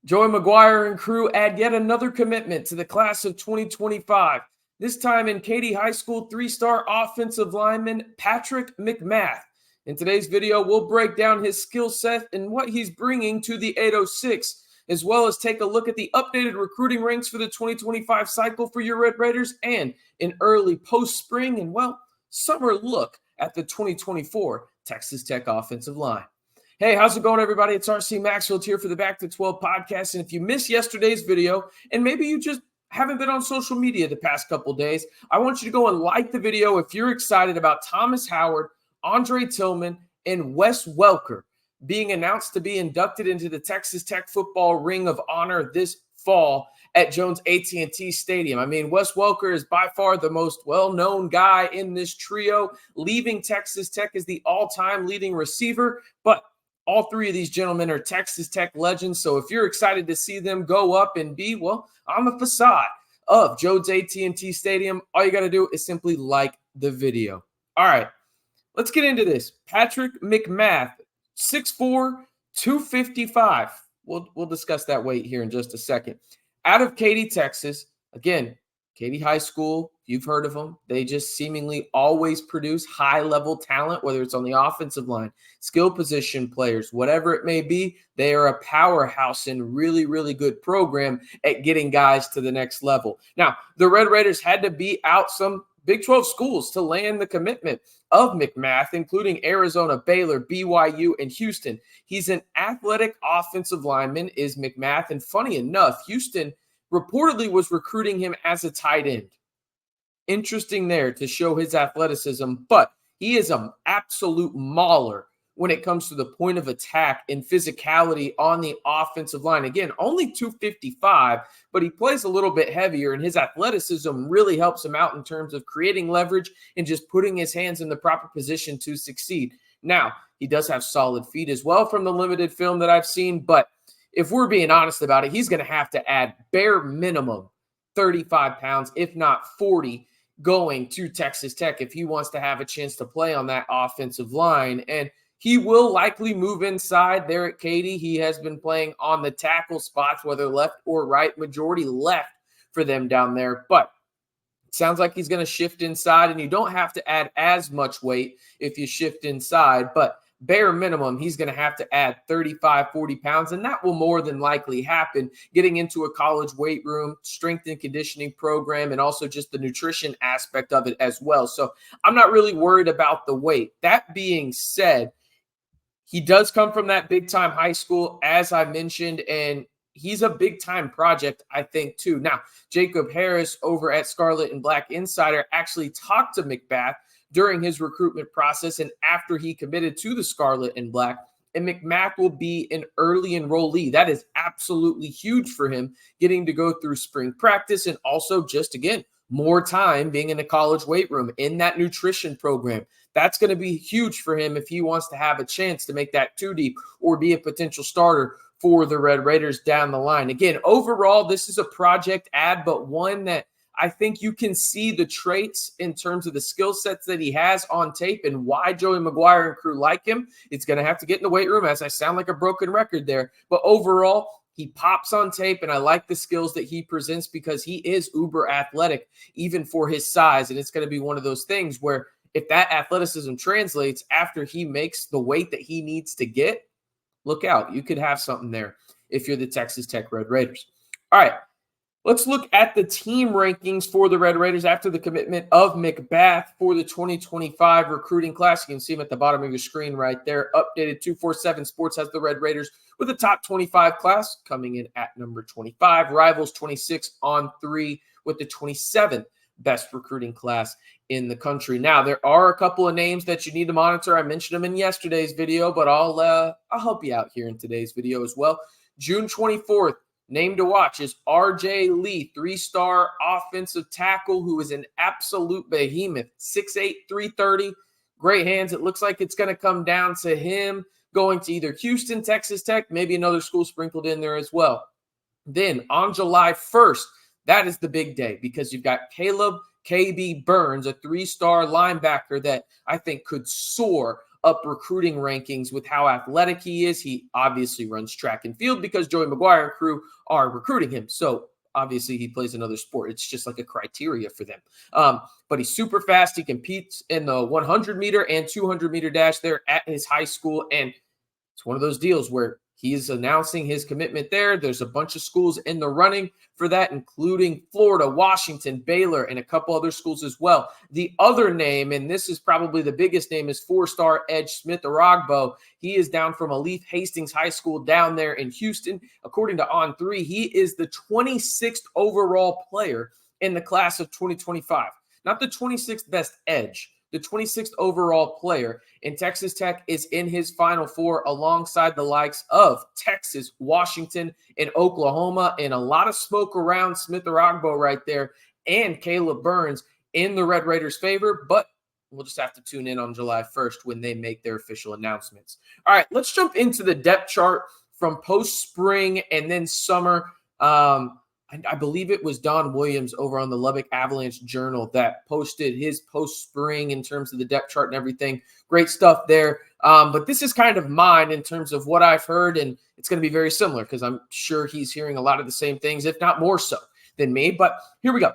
Joey McGuire and crew add yet another commitment to the class of 2025. This time in Katy High School, three-star offensive lineman Patrick McMath. In today's video, we'll break down his skill set and what he's bringing to the 806, as well as take a look at the updated recruiting ranks for the 2025 cycle for your Red Raiders and an early post-spring and, summer look at the 2024 Texas Tech offensive line. Hey, how's it going, everybody? It's RC Maxfield here for the Back to 12 podcast. And if you missed yesterday's video, and maybe you just haven't been on social media the past couple days, I want you to go and like the video if you're excited about Thomas Howard, Andre Tillman, and Wes Welker being announced to be inducted into the Texas Tech Football Ring of Honor this fall at Jones AT&T Stadium. I mean, Wes Welker is by far the most well-known guy in this trio, leaving Texas Tech as the all-time leading receiver, but all three of these gentlemen are Texas Tech legends, so if you're excited to see them go up and be, on the facade of Jones AT&T Stadium, all you got to do is simply like the video. All right, let's get into this. Patrick McMath, 6'4", 255. We'll discuss that weight here in just a second. Out of Katy, Texas, again, Katy High School, you've heard of them. They just seemingly always produce high-level talent, whether it's on the offensive line, skill position players, whatever it may be. They are a powerhouse and really, really good program at getting guys to the next level. Now, the Red Raiders had to beat out some Big 12 schools to land the commitment of McMath, including Arizona, Baylor, BYU, and Houston. He's an athletic offensive lineman, is McMath, and funny enough, Houston reportedly was recruiting him as a tight end. Interesting there to show his athleticism, but he is an absolute mauler when it comes to the point of attack and physicality on the offensive line. Again, only 255, but he plays a little bit heavier, and his athleticism really helps him out in terms of creating leverage and just putting his hands in the proper position to succeed. Now, he does have solid feet as well from the limited film that I've seen, but if we're being honest about it, he's going to have to add bare minimum 35 pounds, if not 40, going to Texas Tech if he wants to have a chance to play on that offensive line. And he will likely move inside there at Katy. He has been playing on the tackle spots, whether left or right, majority left for them down there. But it sounds like he's going to shift inside, and you don't have to add as much weight if you shift inside. But bare minimum, he's going to have to add 35, 40 pounds, and that will more than likely happen getting into a college weight room, strength and conditioning program, and also just the nutrition aspect of it as well. So I'm not really worried about the weight. That being said, he does come from that big-time high school, as I mentioned, and he's a big-time project, I think, too. Now, Jacob Harris over at Scarlet and Black Insider actually talked to McMath during his recruitment process and after he committed to the Scarlet and Black, and McMath will be an early enrollee. That is absolutely huge for him, getting to go through spring practice and also just, again, more time being in the college weight room in that nutrition program. That's going to be huge for him if he wants to have a chance to make that two deep or be a potential starter for the Red Raiders down the line. Again, overall, this is a project ad, but one that I think you can see the traits in terms of the skill sets that he has on tape and why Joey McGuire and crew like him. It's going to have to get in the weight room, as I sound like a broken record there. But overall, he pops on tape, and I like the skills that he presents because he is uber athletic, even for his size. And it's going to be one of those things where if that athleticism translates after he makes the weight that he needs to get, look out. You could have something there if you're the Texas Tech Red Raiders. All right. Let's look at the team rankings for the Red Raiders after the commitment of McMath for the 2025 recruiting class. You can see them at the bottom of your screen right there. Updated 247 Sports has the Red Raiders with a top 25 class coming in at number 25. Rivals 26 on 3 with the 27th best recruiting class in the country. Now, there are a couple of names that you need to monitor. I mentioned them in yesterday's video, but I'll help you out here in today's video as well. June 24th. Name to watch is R.J. Lee, 3-star offensive tackle who is an absolute behemoth, 6'8", 330, great hands. It looks like it's going to come down to him going to either Houston, Texas Tech, maybe another school sprinkled in there as well. Then on July 1st, that is the big day because you've got Caleb KB Burns, a 3-star linebacker that I think could soar up recruiting rankings with how athletic he is. He obviously runs track and field because Joey McGuire and crew are recruiting him. So obviously he plays another sport. It's just like a criteria for them. But he's super fast. He competes in the 100-meter and 200-meter dash there at his high school. And it's one of those deals where he's announcing his commitment there. There's a bunch of schools in the running for that, including Florida, Washington, Baylor, and a couple other schools as well. The other name, and this is probably the biggest name, is four-star edge Smith Aragbo. He is down from Alif Hastings High School down there in Houston. According to On3, he is the 26th overall player in the class of 2025. Not the 26th best edge, the 26th overall player. And Texas Tech is in his Final Four alongside the likes of Texas, Washington, and Oklahoma. And a lot of smoke around Smith Aragbo right there and Caleb Burns in the Red Raiders' favor. But we'll just have to tune in on July 1st when they make their official announcements. All right, let's jump into the depth chart from post-spring and then summer. I believe it was Don Williams over on the Lubbock Avalanche Journal that posted his post-spring in terms of the depth chart and everything. Great stuff there. But this is kind of mine in terms of what I've heard, and it's going to be very similar because I'm sure he's hearing a lot of the same things, if not more so than me. But here we go.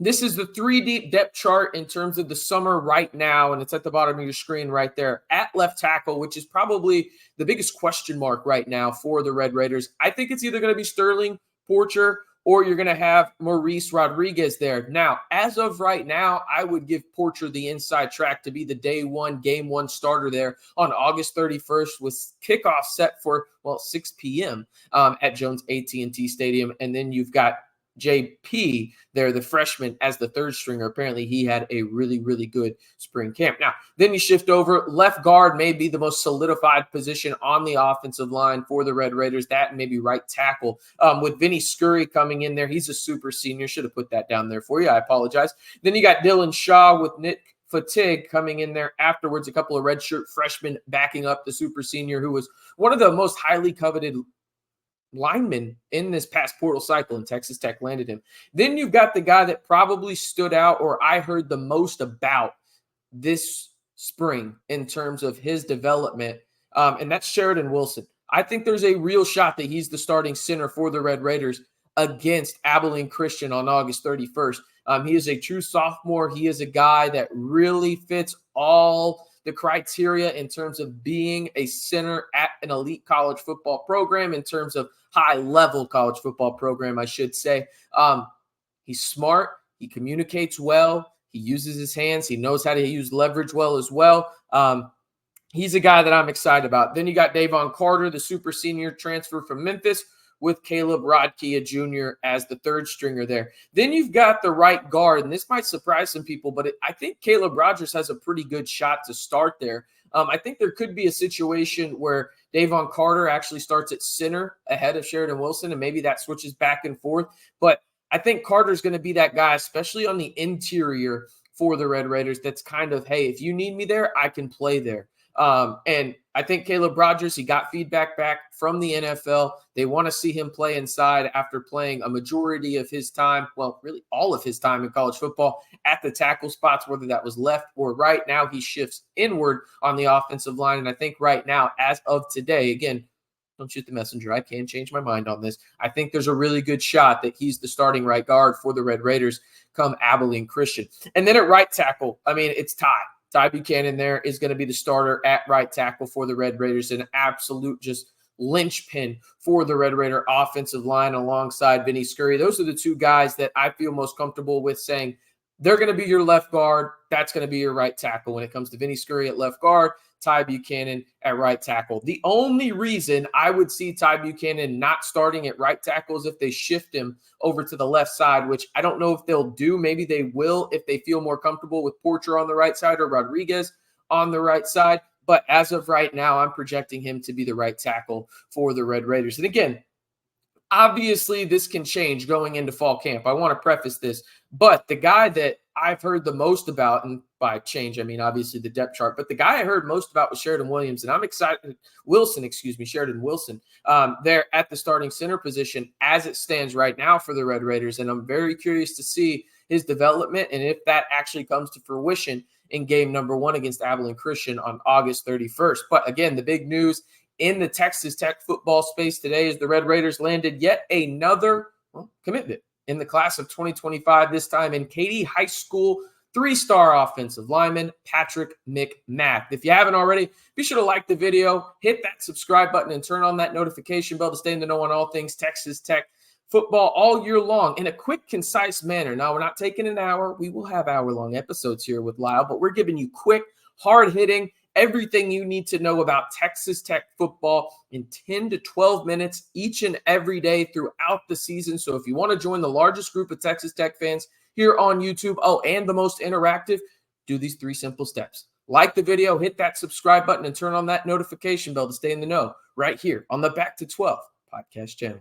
This is the 3-deep depth chart in terms of the summer right now, and it's at the bottom of your screen right there at left tackle, which is probably the biggest question mark right now for the Red Raiders. I think it's either going to be Sterling Porcher or you're going to have Maurice Rodriguez there. Now, as of right now, I would give Porcher the inside track to be the day one, game one starter there on August 31st with kickoff set for, 6 p.m. At Jones AT&T Stadium. And then you've got JP there, the freshman, as the third stringer. Apparently he had a really, really good spring camp. Now, then you shift over. Left guard may be the most solidified position on the offensive line for the Red Raiders. That and maybe right tackle with Vinny Scurry coming in there. He's a super senior. Should have put that down there for you. I apologize. Then you got Dylan Shaw with Nick Fatigue coming in there afterwards. A couple of redshirt freshmen backing up the super senior who was one of the most highly coveted lineman in this past portal cycle, and Texas Tech landed him. Then you've got the guy that probably stood out or I heard the most about this spring in terms of his development, and that's Sheridan Wilson. I think there's a real shot that he's the starting center for the Red Raiders against Abilene Christian on August 31st. He is a true sophomore. He is a guy that really fits all the criteria in terms of being a center at an elite college football program, in terms of high-level college football program, I should say. He's smart. He communicates well. He uses his hands. He knows how to use leverage well as well. He's a guy that I'm excited about. Then you got Davon Carter, the super senior transfer from Memphis, with Caleb Rodkia Jr. as the third stringer there. Then you've got the right guard, and this might surprise some people, but I think Caleb Rogers has a pretty good shot to start there. I think there could be a situation where Davon Carter actually starts at center ahead of Sheridan Wilson, and maybe that switches back and forth. But I think Carter's going to be that guy, especially on the interior for the Red Raiders, that's kind of, hey, if you need me there, I can play there. And I think Caleb Rogers, he got feedback back from the NFL. They want to see him play inside after playing a majority of his time, well, really all of his time in college football at the tackle spots, whether that was left or right. Now he shifts inward on the offensive line. And I think right now, as of today, again, don't shoot the messenger. I can change my mind on this. I think there's a really good shot that he's the starting right guard for the Red Raiders come Abilene Christian. And then at right tackle, I mean, it's Ty. Ty Buchanan there is going to be the starter at right tackle for the Red Raiders, an absolute just linchpin for the Red Raider offensive line alongside Vinny Scurry. Those are the two guys that I feel most comfortable with saying they're going to be your left guard. That's going to be your right tackle when it comes to Vinny Scurry at left guard, Ty Buchanan at right tackle. The only reason I would see Ty Buchanan not starting at right tackle is if they shift him over to the left side, which I don't know if they'll do. Maybe they will if they feel more comfortable with Porcher on the right side or Rodriguez on the right side. But as of right now, I'm projecting him to be the right tackle for the Red Raiders. And again, obviously this can change going into fall camp. I want to preface this, but the guy that I've heard the most about, and by change, I mean, obviously the depth chart, but the guy I heard most about was Sheridan Williams, and I'm excited, Sheridan Wilson, there at the starting center position as it stands right now for the Red Raiders. And I'm very curious to see his development and if that actually comes to fruition in game number 1 against Abilene Christian on August 31st. But again, the big news in the Texas Tech football space today is the Red Raiders landed yet another commitment in the class of 2025, this time in Katy High School 3-star offensive lineman Patrick McMath. If you haven't already, be sure to like the video, hit that subscribe button, and turn on that notification bell to stay in the know on all things Texas Tech football all year long in a quick, concise manner. Now, we're not taking an hour. We will have hour-long episodes here with Lyle, but we're giving you quick, hard-hitting, everything you need to know about Texas Tech football in 10 to 12 minutes each and every day throughout the season. So if you want to join the largest group of Texas Tech fans here on YouTube, and the most interactive, do these 3 simple steps. Like the video, hit that subscribe button, and turn on that notification bell to stay in the know right here on the Back to 12 podcast channel.